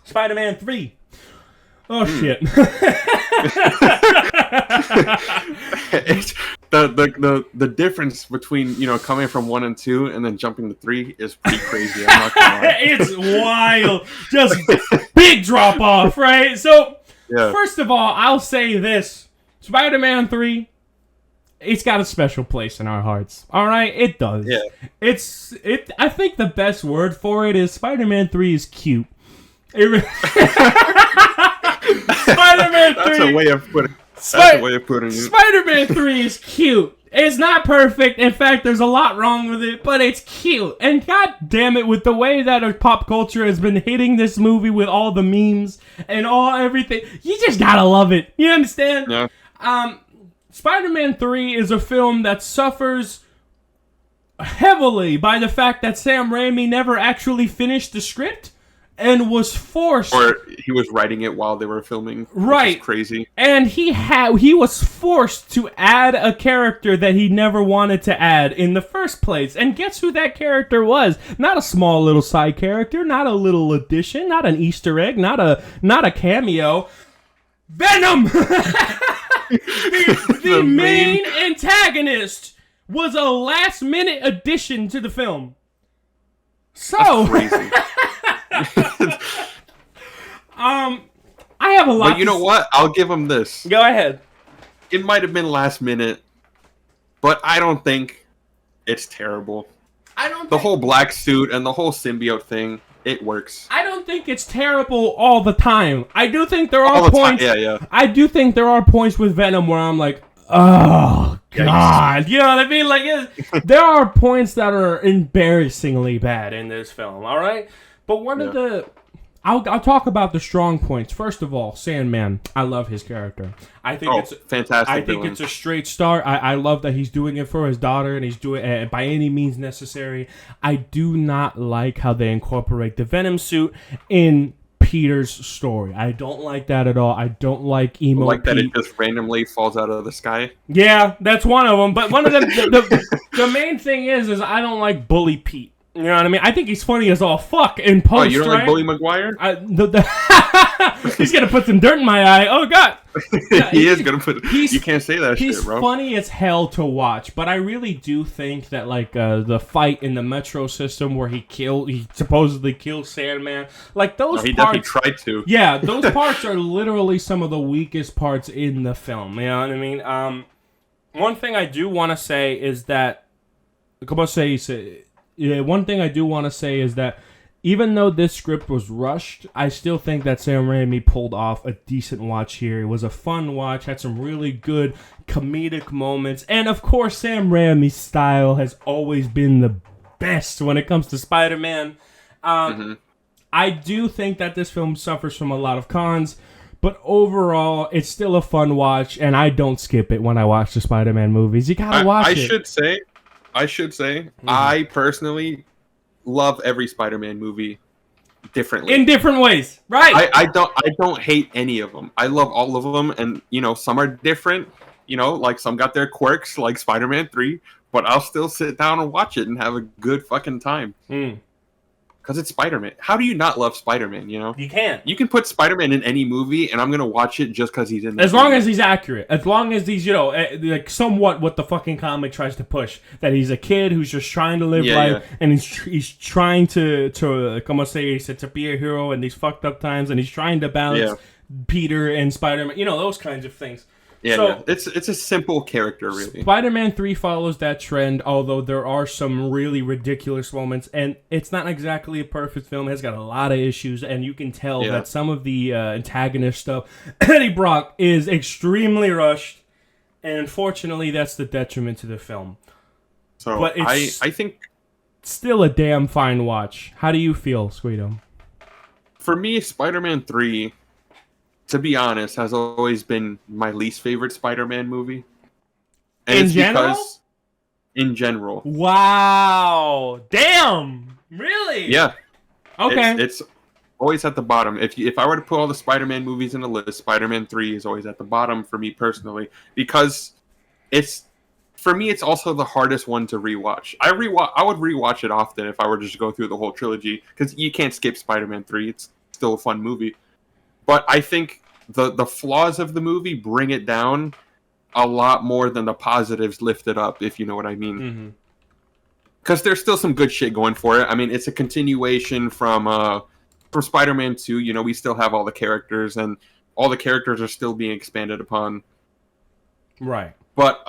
Spider-Man 3. Oh, shit. It's, the difference between, coming from 1 and 2 and then jumping to 3 is pretty crazy. I'm not gonna lie. It's wild. Just big drop off, right? So, Yeah. first of all, I'll say this. Spider-Man 3, it's got a special place in our hearts. All right? It does. Yeah. I think the best word for it is Spider-Man 3 is cute. Spider-Man 3. That's a way of putting it. Spider-Man 3 is cute. It's not perfect. In fact, there's a lot wrong with it, but it's cute. And god damn it, with the way that our pop culture has been hitting this movie with all the memes and everything, you just gotta love it. You understand? Yeah. Spider-Man 3 is a film that suffers heavily by the fact that Sam Raimi never actually finished the script and was forced, or he was writing it while they were filming. Right. Which is crazy. And he was forced to add a character that he never wanted to add in the first place. And guess who that character was? Not a small little side character, not a little addition, not an Easter egg, not a cameo. Venom! the main antagonist was a last-minute addition to the film. So, Crazy. I have a lot. But you know what? I'll give him this. Go ahead. It might have been last minute, but I don't think it's terrible. The whole black suit and the whole symbiote thing, it works. I don't think it's terrible all the time. I do think there are points. Yeah. I do think there are points with Venom where I'm like, oh god, you know what I mean? Like, there are points that are embarrassingly bad in this film. All right, but one of the, I'll talk about the strong points. First of all, Sandman. I love his character. I think it's fantastic. I think it's a straight start. I love that he's doing it for his daughter, and he's doing it by any means necessary. I do not like how they incorporate the Venom suit in Peter's story. I don't like that at all. I don't like emo. Like that it just randomly falls out of the sky. Yeah, that's one of them. But one of them, the main thing is I don't like Bully Pete. You know what I mean? I think he's funny as all fuck in post. Oh, you don't like Bully Maguire? He's gonna put some dirt in my eye. Oh god. Yeah, he is gonna put. You can't say that shit, bro. He's funny as hell to watch, but I really do think that like the fight in the Metro system where he supposedly killed Sandman, like those he parts. definitely tried to. Yeah, those parts are literally some of the weakest parts in the film. You know what I mean? One thing I do want to say is that, one thing I do want to say is that even though this script was rushed, I still think that Sam Raimi pulled off a decent watch here. It was a fun watch, had some really good comedic moments, and of course Sam Raimi's style has always been the best when it comes to Spider-Man. I do think that this film suffers from a lot of cons, but overall, it's still a fun watch, and I don't skip it when I watch the Spider-Man movies. You gotta watch it. I should say, I personally love every Spider-Man movie differently. In different ways, right? I don't hate any of them. I love all of them, and some are different. Like some got their quirks, like Spider-Man 3, but I'll still sit down and watch it and have a good fucking time. Because it's Spider-Man. How do you not love Spider-Man, You can't. You can put Spider-Man in any movie, and I'm going to watch it just because he's in it. As long as he's accurate. As long as he's, like somewhat what the fucking comic tries to push. That he's a kid who's just trying to live life, and he's trying to be a hero in these fucked up times, and he's trying to balance Peter and Spider-Man, those kinds of things. Yeah, it's a simple character, really. Spider-Man 3 follows that trend, although there are some really ridiculous moments, and it's not exactly a perfect film. It's got a lot of issues, and you can tell that some of the antagonist stuff, Eddie Brock, is extremely rushed, and unfortunately, that's the detriment to the film. So, but it's I think still a damn fine watch. How do you feel, Squeedo? For me, Spider-Man 3... to be honest, has always been my least favorite Spider-Man movie. And in general? In general. Wow. Damn. Really? Yeah. Okay. It's always at the bottom. If I were to put all the Spider-Man movies in a list, Spider-Man 3 is always at the bottom for me personally. Because for me, it's also the hardest one to rewatch. I would rewatch it often if I were to just go through the whole trilogy. Because you can't skip Spider-Man 3. It's still a fun movie. But I think the flaws of the movie bring it down a lot more than the positives lift it up, if you know what I mean. Because there's still some good shit going for it. I mean, it's a continuation from Spider-Man 2. You know, we still have all the characters, and all the characters are still being expanded upon. Right. But,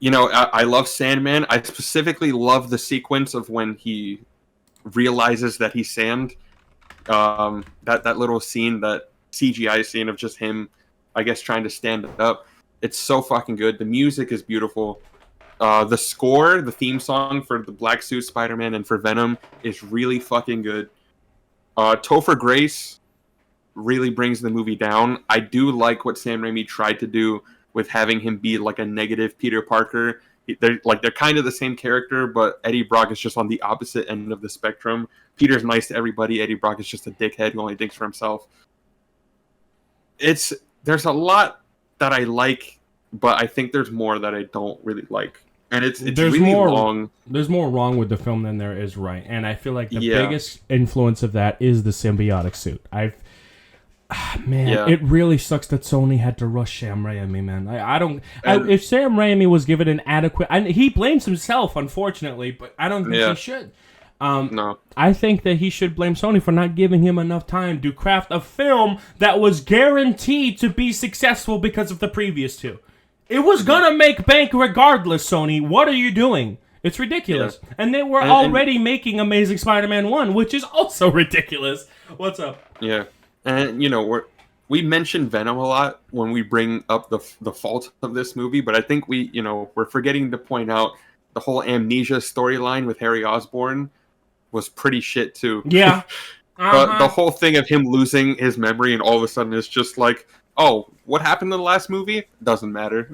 you know, I love Sandman. I specifically love the sequence of when he realizes that he's Sand. That little scene, that CGI scene of just him, I guess, trying to stand up. It's so fucking good. The music is beautiful. The score, the theme song for the Black Suit Spider-Man and for Venom is really fucking good. Topher Grace really brings the movie down. I do like what Sam Raimi tried to do with having him be like a negative Peter Parker. They're kind of the same character, but Eddie Brock is just on the opposite end of the spectrum. Peter's nice to everybody. Eddie Brock is just a dickhead who only thinks for himself. There's a lot that I like, but I think there's more that I don't really like. And it's really long. There's more wrong with the film than there is right. And I feel like the biggest influence of that is the symbiotic suit. It really sucks that Sony had to rush Sam Raimi, man. If Sam Raimi was given an adequate... he blames himself, unfortunately, but I don't think he should. No. I think that he should blame Sony for not giving him enough time to craft a film that was guaranteed to be successful because of the previous two. It was gonna make bank regardless, Sony. What are you doing? It's ridiculous. Yeah. And they were already making Amazing Spider-Man 1, which is also ridiculous. What's up? Yeah. And, you know, we mention Venom a lot when we bring up the fault of this movie, but I think we're forgetting to point out the whole amnesia storyline with Harry Osborn was pretty shit, too. Yeah. The whole thing of him losing his memory and all of a sudden it's just like, oh, what happened in the last movie? Doesn't matter.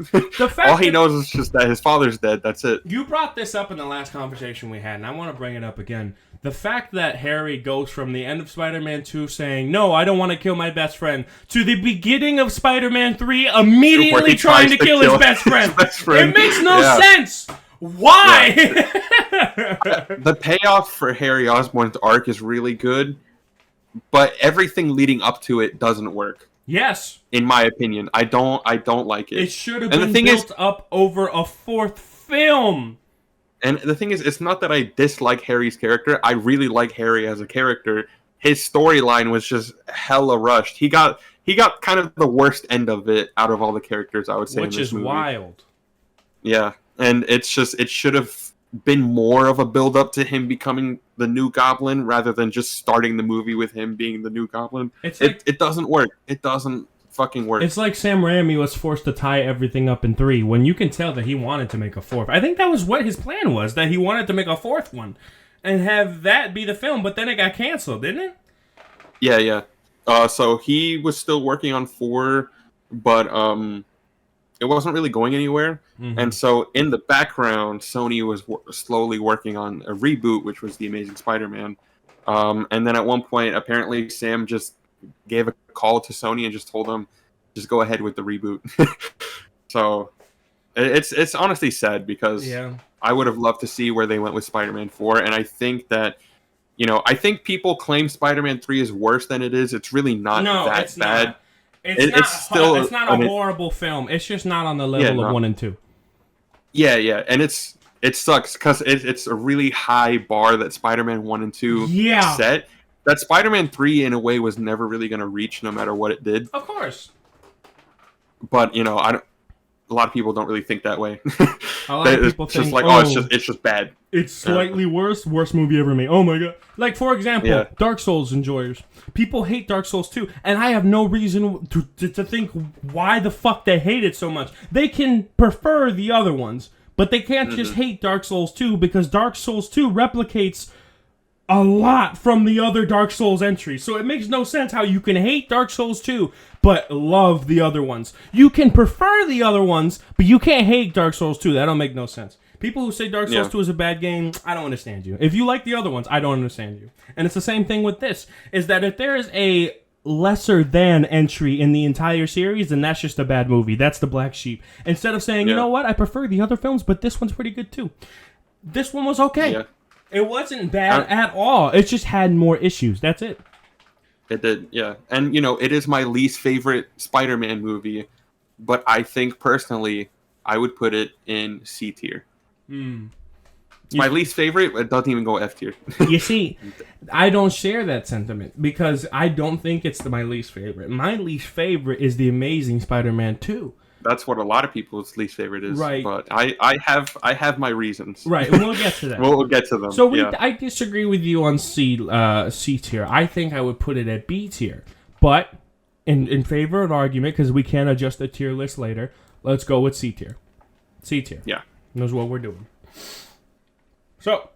All he knows is just that his father's dead. That's it. You brought this up in the last conversation we had, and I want to bring it up again. The fact that Harry goes from the end of Spider-Man 2 saying, no, I don't want to kill my best friend, to the beginning of Spider-Man 3 immediately trying to kill his best friend. It makes no sense. Why? Yeah. The payoff for Harry Osborn's arc is really good, but everything leading up to it doesn't work. Yes. In my opinion. I don't like it. It should have been built up over a fourth film. And the thing is, it's not that I dislike Harry's character. I really like Harry as a character. His storyline was just hella rushed. He got kind of the worst end of it out of all the characters, I would say. Which is wild. Yeah. And it should have been more of a build up to him becoming the new Goblin rather than just starting the movie with him being the new Goblin. It doesn't work. It doesn't fucking work. It's like Sam Raimi was forced to tie everything up in 3 when you can tell that he wanted to make a fourth. I think that was what his plan was, that he wanted to make a fourth one and have that be the film, but then it got canceled, didn't it? Yeah. So he was still working on 4, but it wasn't really going anywhere. Mm-hmm. And so in the background, Sony was slowly working on a reboot, which was The Amazing Spider-Man. And then at one point, apparently Sam just gave a call to Sony and just told them, just go ahead with the reboot. So it's honestly sad because I would have loved to see where they went with Spider-Man 4. And I think that, I think people claim Spider-Man 3 is worse than it is. It's really not that bad. Not. It's not a horrible film. It's just not on the level of 1 and 2. Yeah, and it sucks because it's a really high bar that Spider-Man 1 and 2 set. That Spider-Man 3, in a way, was never really going to reach no matter what it did. Of course. But, a lot of people don't really think that way. A lot of people think, just like, it's just bad. It's slightly worst movie ever made. Oh my god. Like, for example, Dark Souls enjoyers. People hate Dark Souls 2, and I have no reason to think why the fuck they hate it so much. They can prefer the other ones, but they can't just hate Dark Souls 2 because Dark Souls 2 replicates a lot from the other Dark Souls entries. So it makes no sense how you can hate Dark Souls 2 but love the other ones. You can prefer the other ones, but you can't hate Dark Souls 2. That don't make no sense. People who say Dark Souls 2 is a bad game, I don't understand you. If you like the other ones, I don't understand you. And it's the same thing with this, is that if there is a lesser than entry in the entire series, then that's just a bad movie. That's the black sheep. Instead of saying, you know what, I prefer the other films, but this one's pretty good too. This one was okay. Yeah. It wasn't bad at all. It just had more issues. That's it. It did, yeah. And it is my least favorite Spider-Man movie, but I think personally I would put it in C tier. It's my least favorite, but it doesn't even go F tier. You see, I don't share that sentiment because I don't think it's my least favorite. My least favorite is The Amazing Spider-Man 2. That's what a lot of people's least favorite is. Right. But I have my reasons. Right, and we'll get to that. We'll get to them. So I disagree with you on C tier. I think I would put it at B tier. But in favor of argument, because we can adjust the tier list later, let's go with C tier. C tier. Yeah. Knows what we're doing. So,